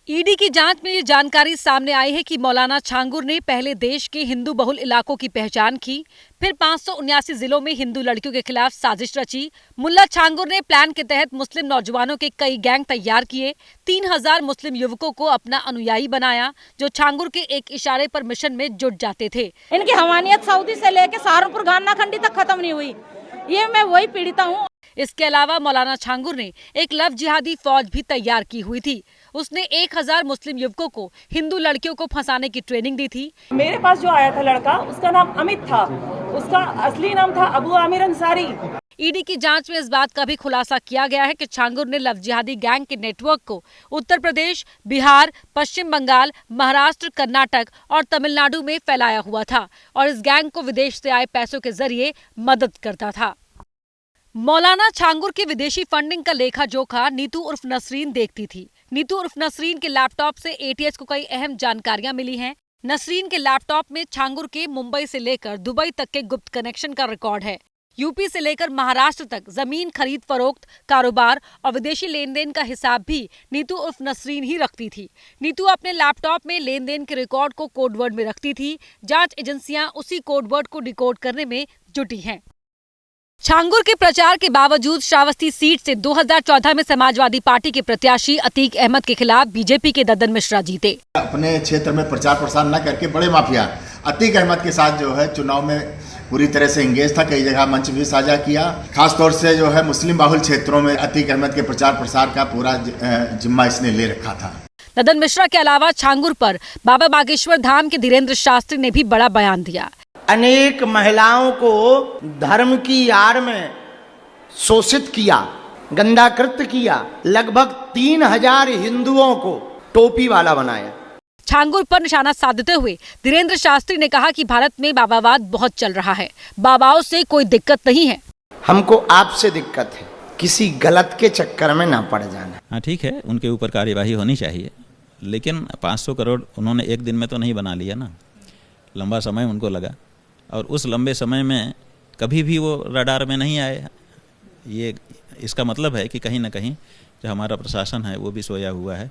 ED की जांच में ये जानकारी सामने आई है कि मौलाना छांगुर ने पहले देश के हिंदू बहुल इलाकों की पहचान की, फिर 579 जिलों में हिंदू लड़कियों के खिलाफ साजिश रची। मुल्ला छांगुर ने प्लान के तहत मुस्लिम नौजवानों के कई गैंग तैयार किए, 3000 मुस्लिम युवकों को अपना अनुयायी बनाया, जो छांगुर के एक इशारे पर मिशन में जुट जाते थे। इनकी हवानियत सऊदी से लेकर सहारनपुर गान्ना खंडी तक खत्म नहीं हुई। ये मैं वही पीड़िता हूँ। इसके अलावा मौलाना छांगुर ने एक लव जिहादी फौज भी तैयार की हुई थी। उसने 1000 मुस्लिम युवकों को हिंदू लड़कियों को फंसाने की ट्रेनिंग दी थी। मेरे पास जो आया था लड़का, उसका नाम अमित था, उसका असली नाम था अबू आमिर अंसारी। ईडी की जांच में इस बात का भी खुलासा किया गया है कि छांगुर ने लव जिहादी गैंग के नेटवर्क को उत्तर प्रदेश, बिहार, पश्चिम बंगाल, महाराष्ट्र, कर्नाटक और तमिलनाडु में फैलाया हुआ था और इस गैंग को विदेश से आए पैसों के जरिए मदद करता था। मौलाना छांगुर की विदेशी फंडिंग का लेखा जोखा नीतू उर्फ नसरीन देखती थी। नीतू उर्फ नसरीन के लैपटॉप से एटीएस को कई अहम जानकारियां मिली हैं। नसरीन के लैपटॉप में छांगुर के मुंबई से लेकर दुबई तक के गुप्त कनेक्शन का रिकॉर्ड है। यूपी से लेकर महाराष्ट्र तक जमीन खरीद फरोख्त, कारोबार और विदेशी लेन देन का हिसाब भी नीतू उर्फ नसरीन ही रखती थी। नीतू अपने लैपटॉप में लेन देन के रिकॉर्ड को कोडवर्ड में रखती थी। जांच एजेंसियां उसी कोडवर्ड को डिकोड करने में जुटी हैं। छांगुर के प्रचार के बावजूद श्रावस्ती सीट से 2014 में समाजवादी पार्टी के प्रत्याशी अतीक अहमद के खिलाफ बीजेपी के ददन मिश्रा जीते। अपने क्षेत्र में प्रचार प्रसार न करके बड़े माफिया अतीक अहमद के साथ जो है चुनाव में पूरी तरह से इंगेज था। कई जगह मंच भी साझा किया। खासतौर से जो है मुस्लिम बाहुल क्षेत्रों में अतीक अहमद के प्रचार प्रसार का पूरा जिम्मा इसने ले रखा था। ददन मिश्रा के अलावा छांगुर पर बाबा बागेश्वर धाम के धीरेन्द्र शास्त्री ने भी बड़ा बयान दिया। अनेक महिलाओं को धर्म की आड़ में शोषित किया, गंदा कृत्य किया। लगभग 3000 हिंदुओं को टोपी वाला बनाया। छांगुर पर निशाना साधते हुए धीरेन्द्र शास्त्री ने कहा कि भारत में बाबावाद बहुत चल रहा है, बाबाओं से कोई दिक्कत नहीं है। हमको आपसे दिक्कत है, किसी गलत के चक्कर में ना पड़ जाना। हाँ ठीक है, उनके ऊपर कार्यवाही होनी चाहिए, लेकिन 500 करोड़ उन्होंने एक दिन में तो नहीं बना लिया ना, लंबा समय उनको लगा और उस लंबे समय में कभी भी वो रडार में नहीं आए। ये इसका मतलब है कि कहीं ना कहीं जो हमारा प्रशासन है वो भी सोया हुआ है।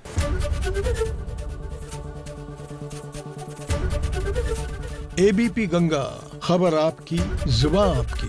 एबीपी गंगा, खबर आपकी, जुबान आपकी।